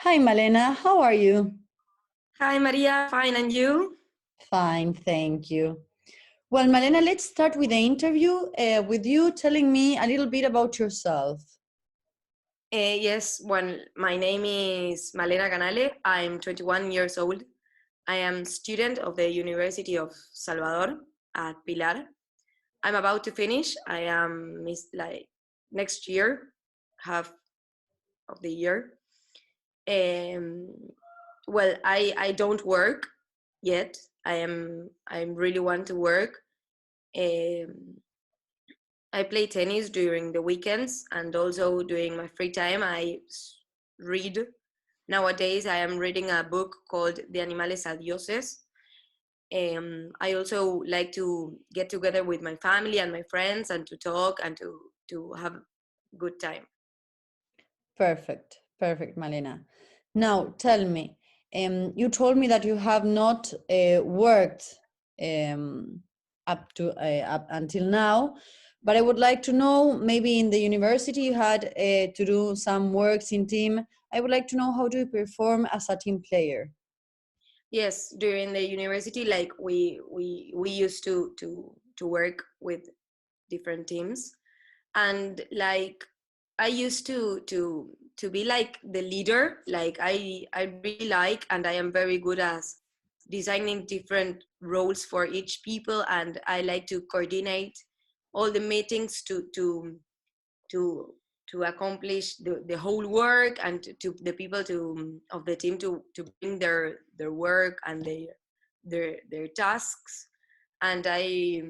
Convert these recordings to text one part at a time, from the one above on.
Hi, Malena. How are you? Hi, Maria. Fine, and you? Fine, thank you. Well, Malena, let's start with the interview with you telling me a little bit about yourself. Yes, well, my name is Malena Canale. I'm 21 years old. I am student of the University of Salvador at Pilar. I'm about to finish. I am next year, half of the year. Um, well, I don't work yet. I really want to work. Um, I play tennis during the weekends, and also during my free time read. Nowadays I am reading a book called De Animales a Dioses. I also like to get together with my family and my friends and to talk and to have good time. Perfect, perfect, Malena. Now, tell me, you told me that you have not worked um, up until now, but I would like to know, maybe in the university you had to do some works in team. I would like to know, how do you perform as a team player? Yes, during the university, like we used to work with different teams, and like I used to be like the leader. Like I really like, and I am very good as designing different roles for each people, and I like to coordinate all the meetings to to accomplish the whole work, and to the people of the team to bring their work and their tasks, and I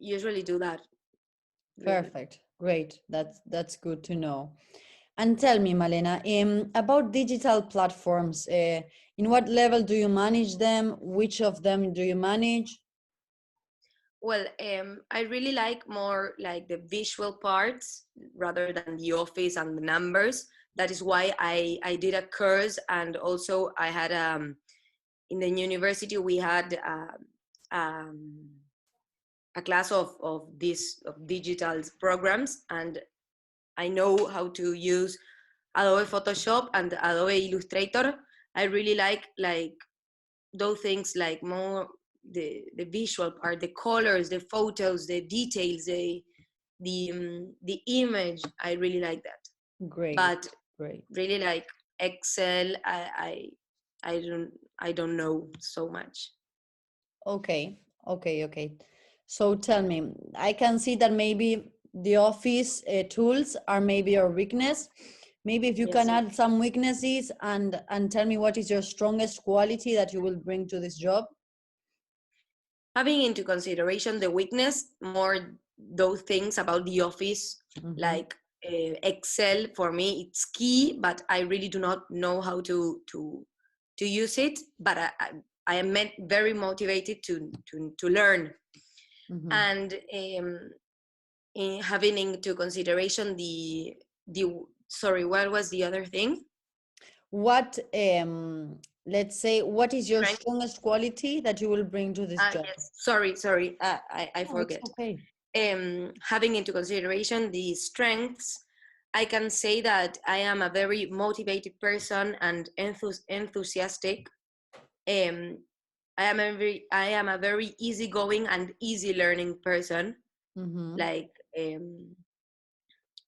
usually do that really. Perfect. Great. That's good to know. And tell me, Malena, about digital platforms. In what level do you manage them? Which of them do you manage? Well, I really like more like the visual parts rather than the office and the numbers. That is why I did a course, and also I had in the university we had um, a class of this of digital programs, and I know how to use Adobe Photoshop and Adobe Illustrator. I really like those things, like more the visual part, the colors, the photos, the details, the image. I really like that. Great, But great. really like Excel, I don't I don't know so much. Okay, okay. So tell me, I can see that maybe the office tools are maybe your weakness. Maybe if you can Yes. add some weaknesses and tell me what is your strongest quality that you will bring to this job. Having into consideration the weakness, more those things about the office, Mhm. like Excel for me it's key, but I really do not know how to use it. But I am very motivated to learn, Mhm. and in having into consideration the sorry, what was the other thing? What let's say, what is your Strength. strongest quality that you will bring to this job? Yes, sorry, I Oh, it's forget. okay. Having into consideration the strengths, I can say that I am a very motivated person and enthusiastic. Um, I am a very easygoing and easy learning person. Mm-hmm. Like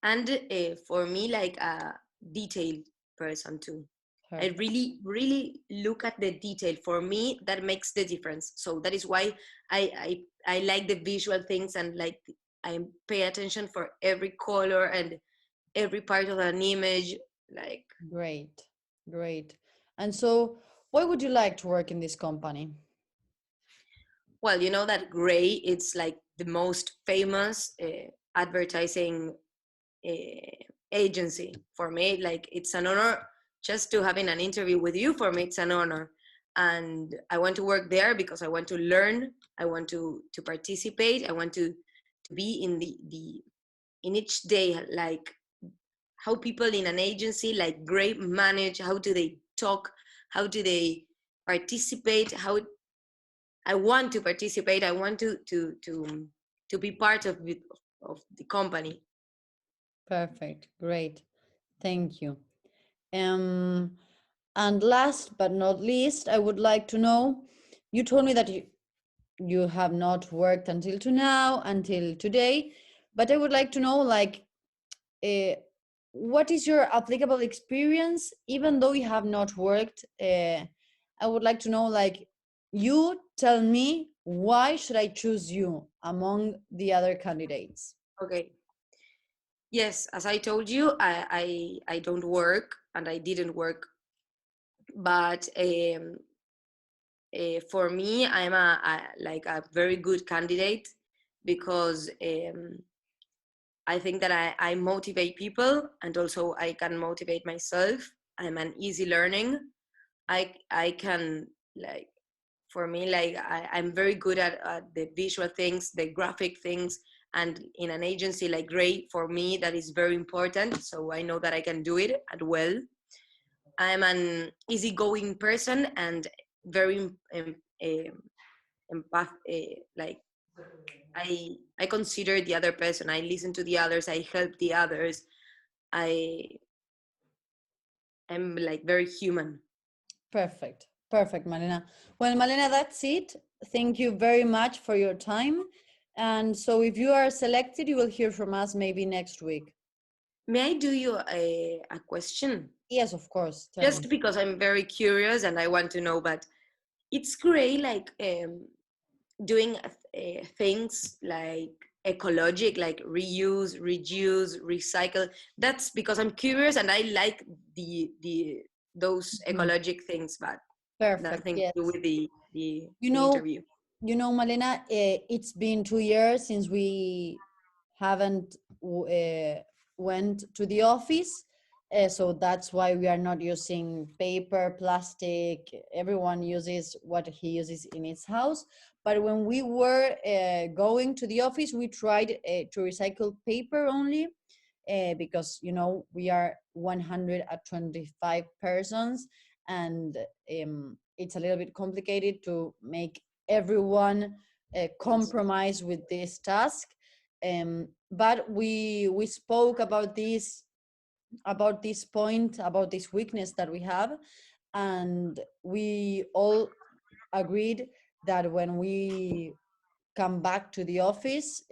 and for me, like a detailed person too. I Perfect. really look at the detail. For me, that makes the difference. So that is why I like the visual things, and like I pay attention for every color and every part of an image. Like, Great, great. And so, why would you like to work in this company? well, you know that Gray, it's like the most famous advertising agency. For me, like it's an honor just to having an interview with you. For me, it's an honor, and I want to work there because I want to learn. I want to participate. I want to be in the in each day, like how people in an agency like Gray manage. How do they talk? How do they participate? How I want to participate. I want to be part of the company. Perfect, great. Thank you. And last but not least, I would like to know, you told me that you have not worked until today, but I would like to know, like, what is your applicable experience, even though you have not worked? I would like to know, like, you tell me, why should I choose you among the other candidates? Okay. Yes, as I told you, I don't work and I didn't work, but for me, I'm like a very good candidate because I think that I motivate people and also I can motivate myself. I'm an easy learning. I can like for me like I'm very good at the visual things, the graphic things, and in an agency like Gray, for me that is very important. So I know that I can do it at well. I'm an easygoing person and very empath. Like I consider the other person. I listen to the others. I help the others. I am like very human. Perfect. Perfect, Malena. Well, Malena, that's it. Thank you very much for your time. And so if you are selected, you will hear from us maybe next week. May I do you a question? Yes, of course. Tell me. Just because I'm very curious and I want to know, but it's great like doing things like ecologic, like reuse, reduce, recycle. That's because I'm curious and I like the those Mhm. ecologic things, but Perfect. nothing to Yes. do with the You the know, interview. Malena, it's been 2 years since we haven't went to the office. So that's why we are not using paper, plastic. Everyone uses what he uses in his house. But when we were going to the office, we tried to recycle paper only, because, we are 125 persons, and it's a little bit complicated to make everyone compromise with this task. But we spoke about this point, about this weakness that we have, and we all agreed that when we come back to the office,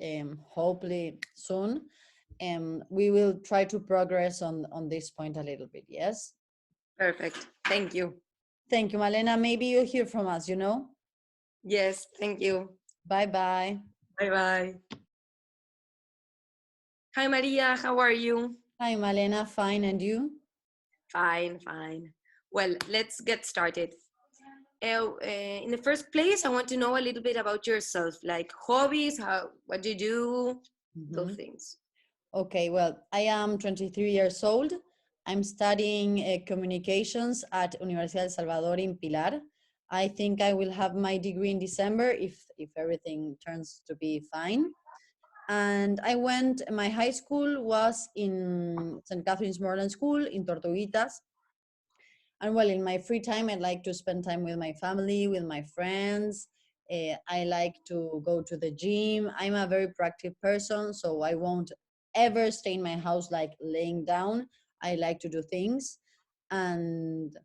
hopefully soon, we will try to progress on this point a little bit. Yes. Perfect. Thank you. Thank you, Malena. Maybe you'll hear from us. Yes, thank you. Bye bye. Bye bye. Hi Maria, how are you? Hi, Malena. Fine, and you? Fine, fine. Well, let's get started. In the first place, I want to know a little bit about yourself, like hobbies, what do you do, those Mhm. things. Okay, well, I am 23 years old. I'm studying communications at Universidad del Salvador in Pilar. I think I will have my degree in December if everything turns to be fine. And my high school was in St. Catherine's Moreland School in Tortuguitas. And well, in my free time, I like to spend time with my family, with my friends. I like to go to the gym. I'm a very proactive person, so I won't ever stay in my house like laying down. I like to do things. And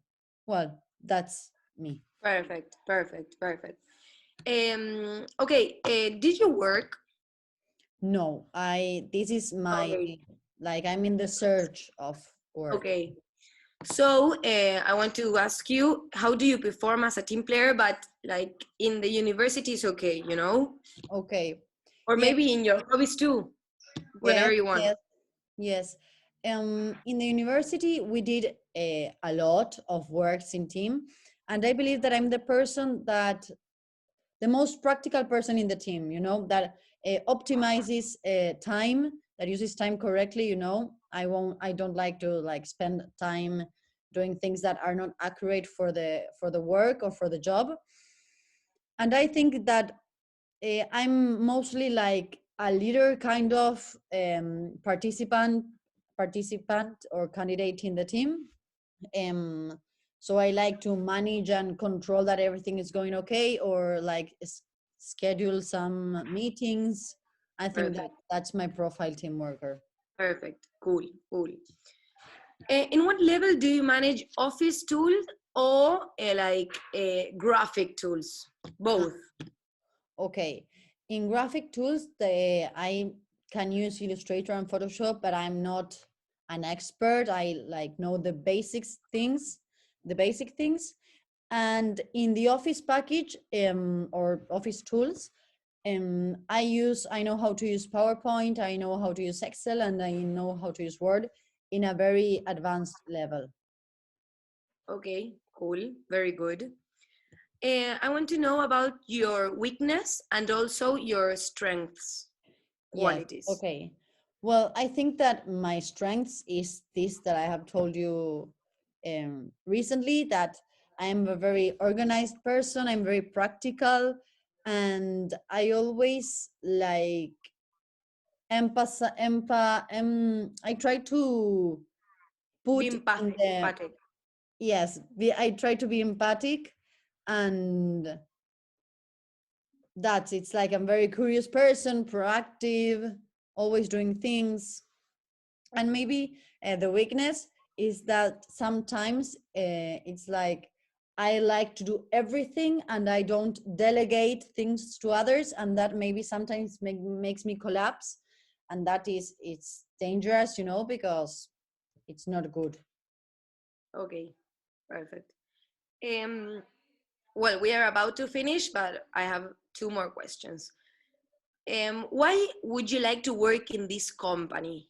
well, that's me. Perfect, perfect, perfect. Okay, did you work? No, this is my, Okay, like, I'm in the search of work. okay. So I want to ask you, how do you perform as a team player, but like in the university is okay, you know? Okay. Or Yes, maybe in your hobbies too, yes, whatever you want. yes. Yes. In the university, we did a lot of works in team, and I believe that I'm the most practical person in the team. That optimizes time, that uses time correctly. I don't like to like spend time doing things that are not accurate for the work or for the job. And I think that I'm mostly like a leader kind of participant or candidate in the team. Um, so I like to manage and control that everything is going okay, or like schedule some meetings. I think that Perfect, that's my profile team worker. perfect, cool, cool. In what level do you manage office tools or graphic tools? Both. Okay, in graphic tools, I can use Illustrator and Photoshop, but I'm not an expert. I like know the basics things, the basic things. And in the Office package or Office tools, I know how to use PowerPoint, I know how to use Excel, and I know how to use Word in a very advanced level. Okay, cool, very good. I want to know about your weakness and also your strengths, qualities. Yes, okay. Well, I think that my strengths is this that I have told you recently, that I am a very organized person, I'm very practical, and I always like I try to put Be in empathic. the, empathic. yes, I try to be empathic, and it's like I'm very curious person, proactive, always doing things. And maybe the weakness is that sometimes it's like I like to do everything and I don't delegate things to others, and that maybe sometimes makes me collapse, and it's dangerous, because it's not good. Okay, perfect. Well, we are about to finish, but I have 2 more questions. Why would you like to work in this company?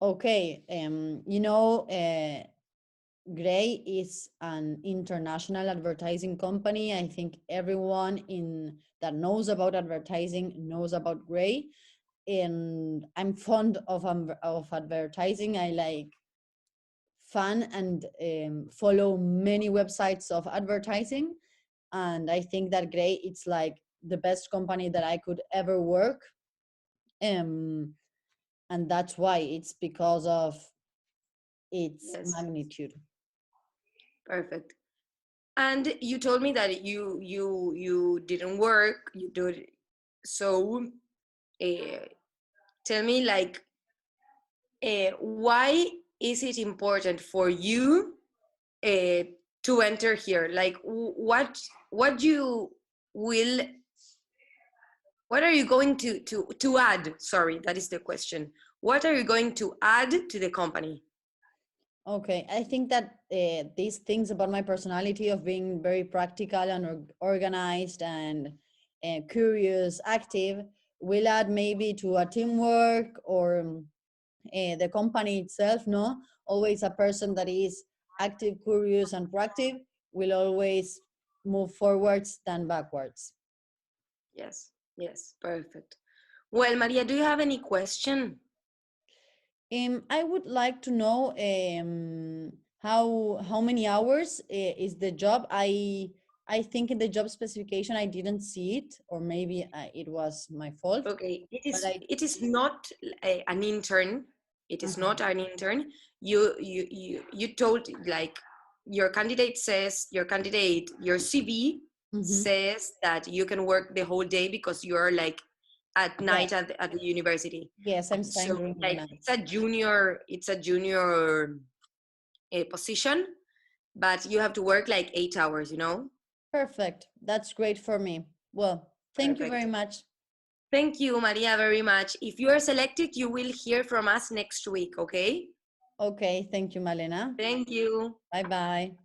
Okay, Grey is an international advertising company. I think everyone that knows about advertising knows about Grey, and I'm fond of advertising. I like fun and follow many websites of advertising, and I think that Grey it's like the best company that I could ever work. Um, and that's why it's because of its Yes, magnitude. perfect. And you told me that you didn't work, you did. So tell me, why is it important for you to enter here? Like, what you will, what are you going to add? Sorry, that is the question. What are you going to add to the company? Okay, I think that these things about my personality of being very practical and organized and curious, active, will add maybe to a teamwork or the company itself. No, always a person that is active, curious, and proactive will always move forwards than backwards. Yes, yes, perfect. Well, Maria, do you have any question? I would like to know how many hours is the job. I think in the job specification I didn't see it, or maybe it was my fault. Okay, But it is not an intern. It is not an intern. You told, like, your candidate says, your CV says that you can work the whole day because you're like at night at the university. Yes, I'm staying So during the like night. it's a junior position, but you have to work like 8 hours, you know? Perfect. That's great for me. Well, thank you very Perfect. much. Thank you, Maria, very much. If you are selected, you will hear from us next week, okay? Okay, thank you, Malena. Thank you. Bye bye.